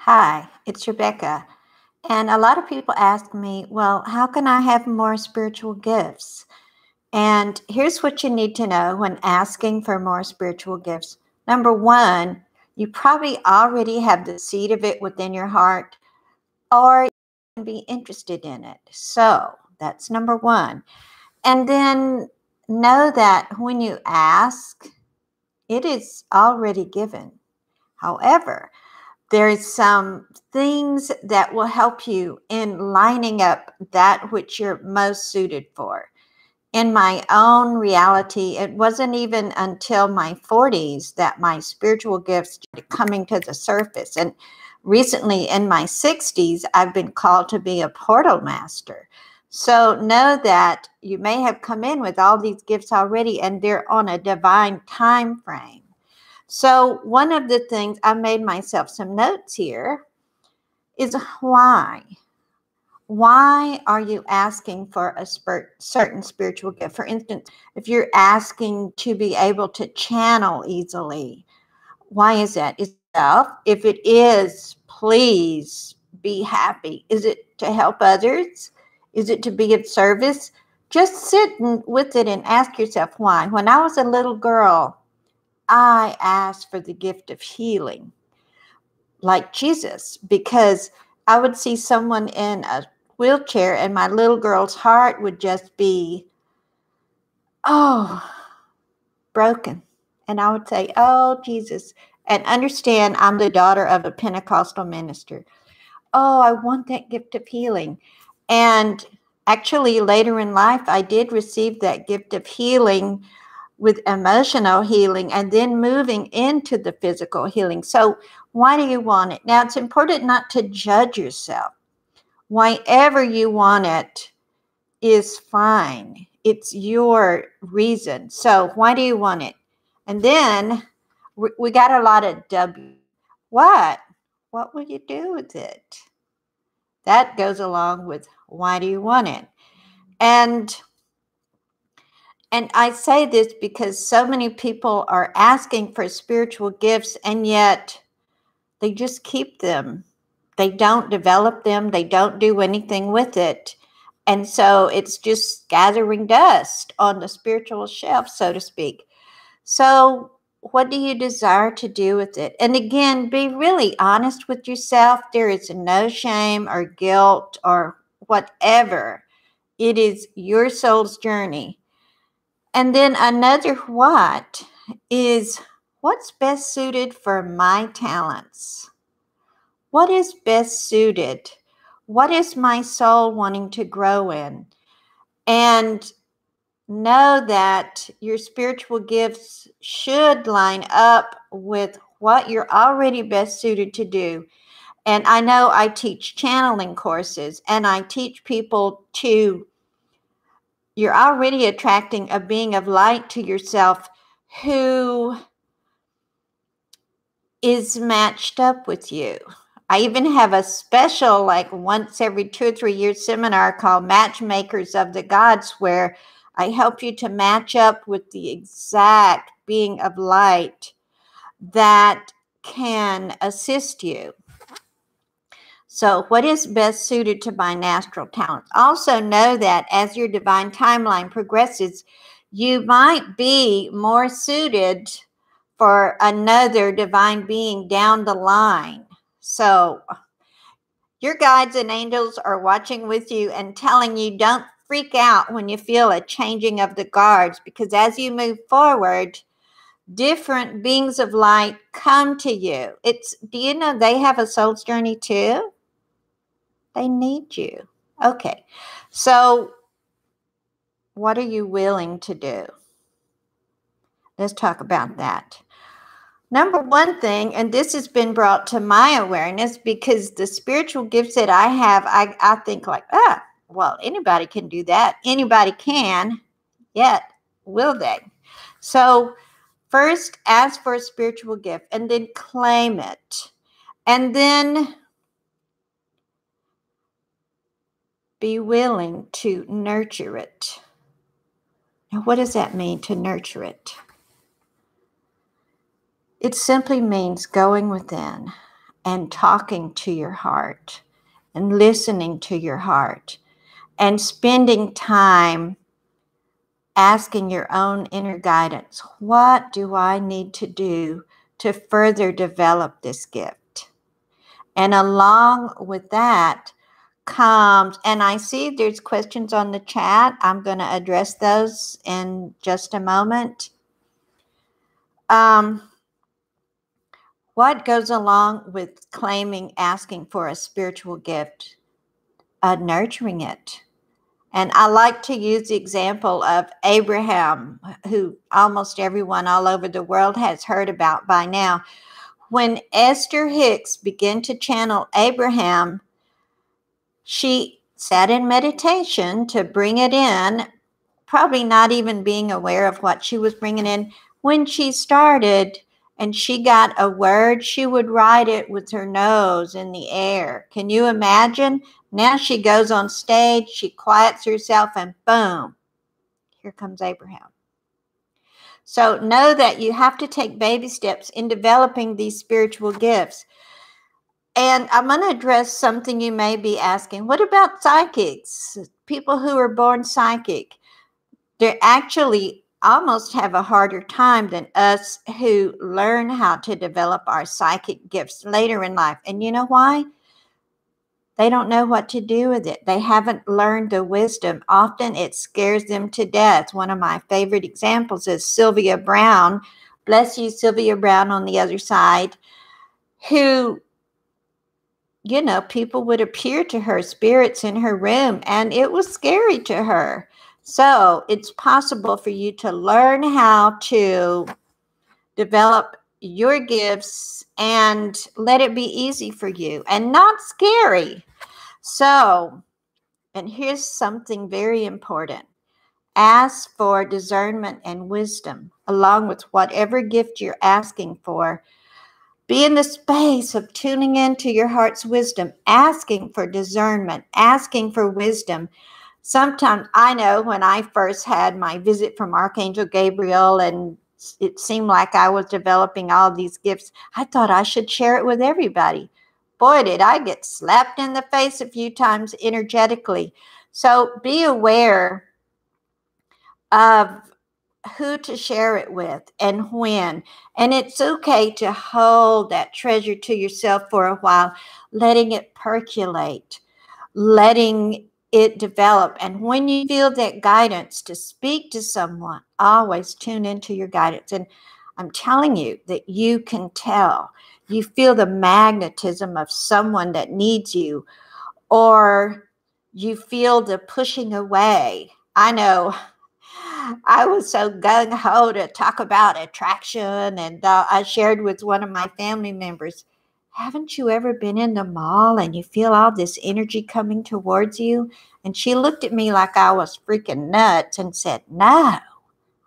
Hi, it's Rebecca. And a lot of people ask me, well, how can I have more spiritual gifts? And here's what you need to know when asking for more spiritual gifts. Number one, you probably already have the seed of it within your heart, or you can be interested in it. So that's number one. And then know that when you ask, it is already given. However, there's some things that will help you in lining up that which you're most suited for. In my own reality, it wasn't even until my 40s that my spiritual gifts started coming to the surface. And recently in my 60s, I've been called to be a portal master. So know that you may have come in with all these gifts already, and they're on a divine time frame. So one of the things, I made myself some notes here, is why. Why are you asking for a certain spiritual gift? For instance, if you're asking to be able to channel easily, why is that? Is it self? If it is, please be happy. Is it to help others? Is it to be of service? Just sit with it and ask yourself why. When I was a little girl, I asked for the gift of healing, like Jesus, because I would see someone in a wheelchair and my little girl's heart would just be, oh, broken. And I would say, oh, Jesus. And understand, I'm the daughter of a Pentecostal minister. Oh, I want that gift of healing. And actually, later in life, I did receive that gift of healing with emotional healing and then moving into the physical healing. So why do you want it? Now, it's important not to judge yourself. Whenever you want it is fine. It's your reason. So why do you want it? And then we got a lot of W. What? What will you do with it? That goes along with why do you want it? And I say this because so many people are asking for spiritual gifts, and yet they just keep them. They don't develop them. They don't do anything with it. And so it's just gathering dust on the spiritual shelf, so to speak. So what do you desire to do with it? And again, be really honest with yourself. There is no shame or guilt or whatever. It is your soul's journey. And then another what is what's best suited for my talents? What is best suited? What is my soul wanting to grow in? And know that your spiritual gifts should line up with what you're already best suited to do. And I know I teach channeling courses, and I teach people to, you're already attracting a being of light to yourself who is matched up with you. I even have a special, like once every 2 or 3 years seminar called Matchmakers of the Gods, where I help you to match up with the exact being of light that can assist you. So what is best suited to my natural talents? Also know that as your divine timeline progresses, you might be more suited for another divine being down the line. So your guides and angels are watching with you and telling you don't freak out when you feel a changing of the guards, because as you move forward, different beings of light come to you. Do you know they have a soul's journey too? They need you. Okay, so what are you willing to do? Let's talk about that. Number one thing, and this has been brought to my awareness because the spiritual gifts that I have, I think like, well, anybody can do that. Anybody can, yet will they? So first, ask for a spiritual gift and then claim it. And then be willing to nurture it. Now, what does that mean, to nurture it? It simply means going within and talking to your heart and listening to your heart and spending time asking your own inner guidance. What do I need to do to further develop this gift? And along with that comes, and I see there's questions on the chat. I'm going to address those in just a moment. What goes along with asking for a spiritual gift? Nurturing it. And I like to use the example of Abraham, who almost everyone all over the world has heard about by now. When Esther Hicks began to channel Abraham, she sat in meditation to bring it in, probably not even being aware of what she was bringing in. When she started and she got a word, she would write it with her nose in the air. Can you imagine? Now she goes on stage, she quiets herself, and boom, here comes Abraham. So know that you have to take baby steps in developing these spiritual gifts. And I'm going to address something you may be asking. What about psychics? People who are born psychic. They actually almost have a harder time than us who learn how to develop our psychic gifts later in life. And you know why? They don't know what to do with it. They haven't learned the wisdom. Often it scares them to death. One of my favorite examples is Sylvia Brown. Bless you, Sylvia Brown on the other side, who, you know, people would appear to her, spirits in her room, and it was scary to her. So it's possible for you to learn how to develop your gifts and let it be easy for you and not scary. So, and here's something very important. Ask for discernment and wisdom along with whatever gift you're asking for. Be in the space of tuning into your heart's wisdom, asking for discernment, asking for wisdom. Sometimes, I know when I first had my visit from Archangel Gabriel and it seemed like I was developing all these gifts, I thought I should share it with everybody. Boy, did I get slapped in the face a few times energetically. So be aware of who to share it with and when. And it's okay to hold that treasure to yourself for a while, letting it percolate, letting it develop. And when you feel that guidance to speak to someone, always tune into your guidance. And I'm telling you that you can tell. You feel the magnetism of someone that needs you, or you feel the pushing away. I know I was so gung-ho to talk about attraction, and I shared with one of my family members, haven't you ever been in the mall and you feel all this energy coming towards you? And she looked at me like I was freaking nuts and said, no,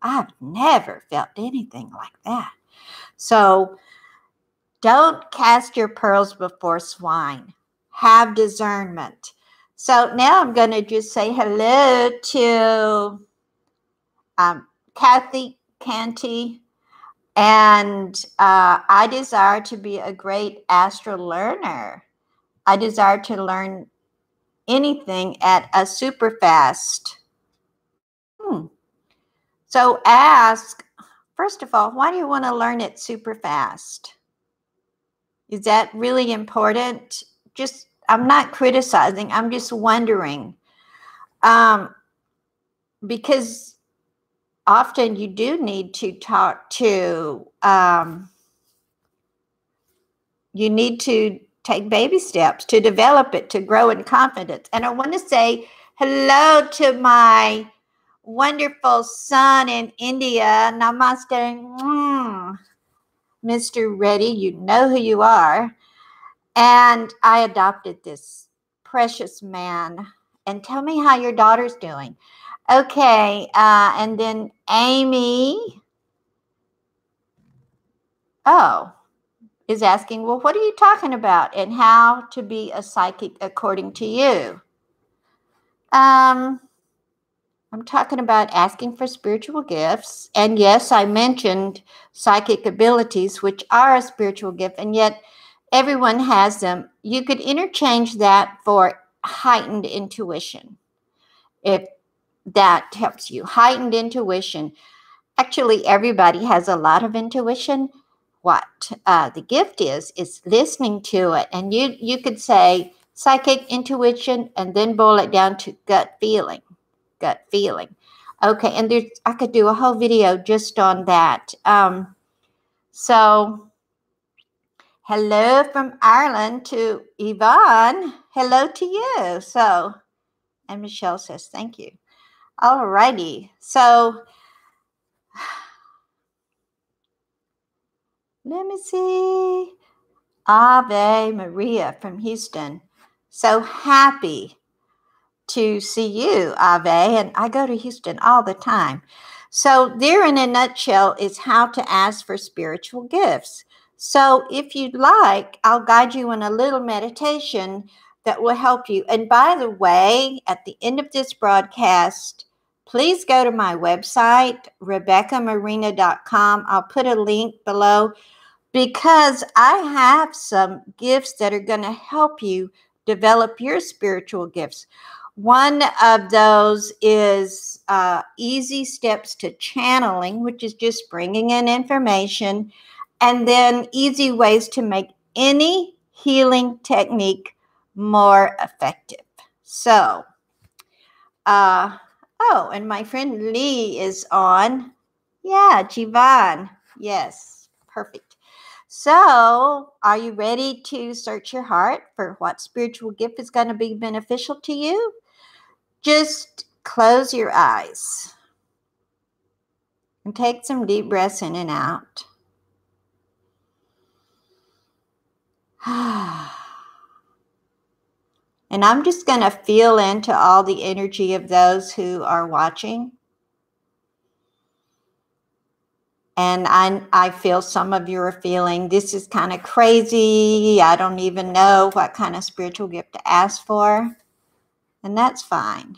I've never felt anything like that. So don't cast your pearls before swine. Have discernment. So now I'm going to just say hello to Kathy Canty, and I desire to be a great astral learner. I desire to learn anything at a super fast. So ask, first of all, why do you want to learn it super fast? Is that really important? Just, I'm not criticizing. I'm just wondering. Because often you do need to talk to, you need to take baby steps to develop it, to grow in confidence. And I want to say hello to my wonderful son in India. Namaste. Mr. Reddy, you know who you are. And I adopted this precious man. And tell me how your daughter's doing. Okay, and then Amy, is asking, well, what are you talking about and how to be a psychic according to you? I'm talking about asking for spiritual gifts. And yes, I mentioned psychic abilities, which are a spiritual gift. And yet Everyone has them. You could interchange that for heightened intuition, if that helps you. Heightened intuition. Actually, everybody has a lot of intuition. What the gift is listening to it. And you could say psychic intuition and then boil it down to gut feeling. Gut feeling. Okay, and I could do a whole video just on that. So hello from Ireland to Yvonne. Hello to you. So, and Michelle says thank you. All righty. So let me see. Ave Maria from Houston. So happy to see you, Ave. And I go to Houston all the time. So there in a nutshell is how to ask for spiritual gifts. So if you'd like, I'll guide you in a little meditation that will help you. And by the way, at the end of this broadcast, please go to my website, RebeccaMarina.com. I'll put a link below because I have some gifts that are going to help you develop your spiritual gifts. One of those is easy steps to channeling, which is just bringing in information, and then easy ways to make any healing technique more effective. So, and my friend Lee is on. Yeah, Jivan. Yes, perfect. So, are you ready to search your heart for what spiritual gift is going to be beneficial to you? Just close your eyes and take some deep breaths in and out. And I'm just going to feel into all the energy of those who are watching. And I feel some of you are feeling, this is kind of crazy. I don't even know what kind of spiritual gift to ask for. And that's fine.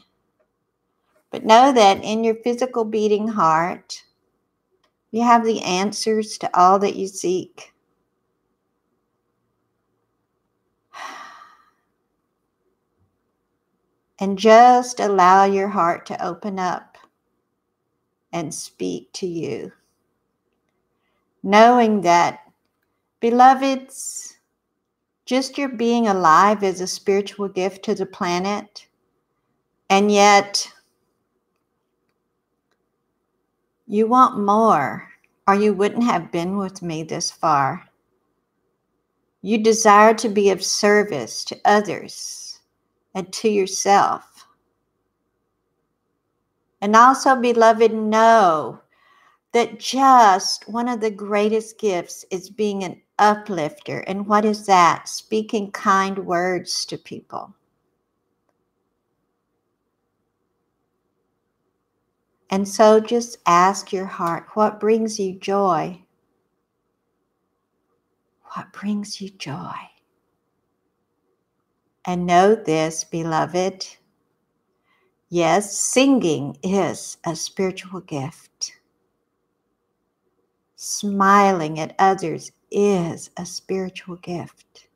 But know that in your physical beating heart, you have the answers to all that you seek. And just allow your heart to open up and speak to you. Knowing that, beloveds, just your being alive is a spiritual gift to the planet. And yet, you want more, or you wouldn't have been with me this far. You desire to be of service to others and to yourself. And also, beloved, know that just one of the greatest gifts is being an uplifter. And what is that? Speaking kind words to people. And so just ask your heart, what brings you joy? What brings you joy? And know this, beloved. Yes, singing is a spiritual gift. Smiling at others is a spiritual gift.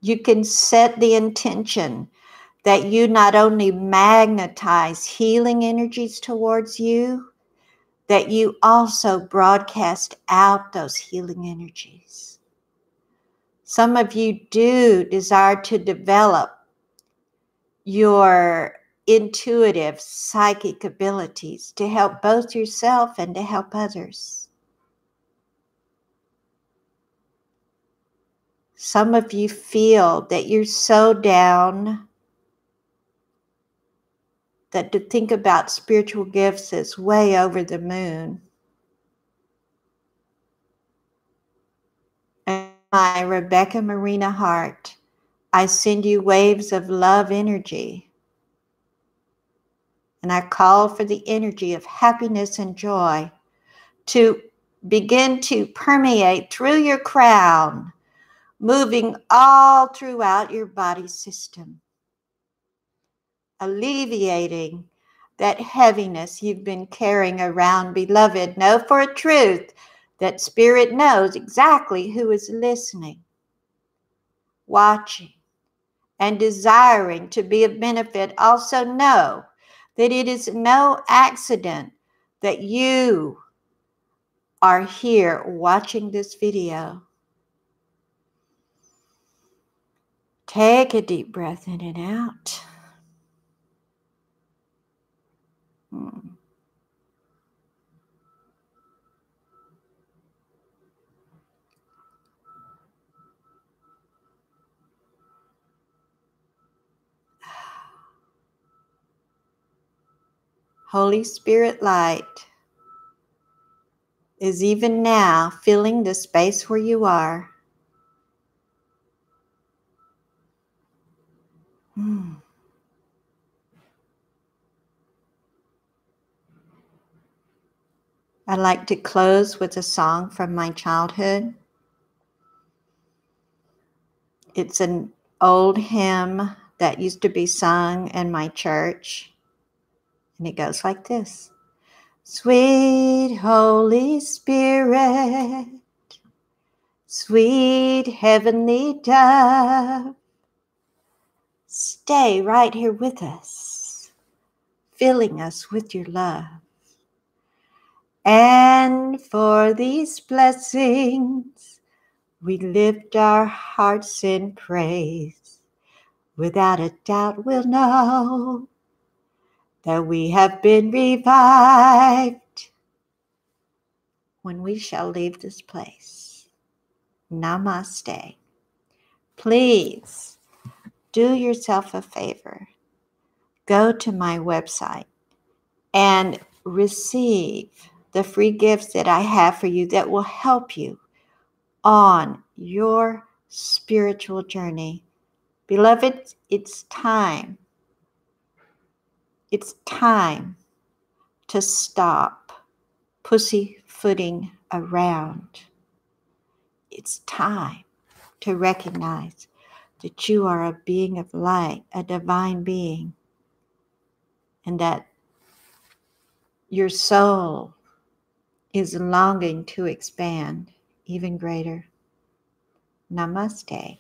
You can set the intention that you not only magnetize healing energies towards you, that you also broadcast out those healing energies. Some of you do desire to develop your intuitive psychic abilities to help both yourself and to help others. Some of you feel that you're so down that to think about spiritual gifts is way over the moon. And my Rebecca Marina heart, I send you waves of love energy. And I call for the energy of happiness and joy to begin to permeate through your crown, moving all throughout your body system, alleviating that heaviness you've been carrying around. Beloved, know for a truth That Spirit knows exactly who is listening, watching, and desiring to be of benefit. Also know that it is no accident that you are here watching this video. Take a deep breath in and out. Holy Spirit light is even now filling the space where you are. I'd like to close with a song from my childhood. It's an old hymn that used to be sung in my church, and it goes like this. Sweet Holy Spirit, sweet heavenly dove, stay right here with us, filling us with your love. And for these blessings, we lift our hearts in praise. Without a doubt, we'll know that we have been revived when we shall leave this place. Namaste. Please do yourself a favor. Go to my website and receive the free gifts that I have for you that will help you on your spiritual journey. Beloved, it's time. It's time to stop pussyfooting around. It's time to recognize that you are a being of light, a divine being, and that your soul is longing to expand even greater. Namaste.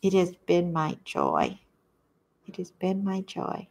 It has been my joy. It has been my joy.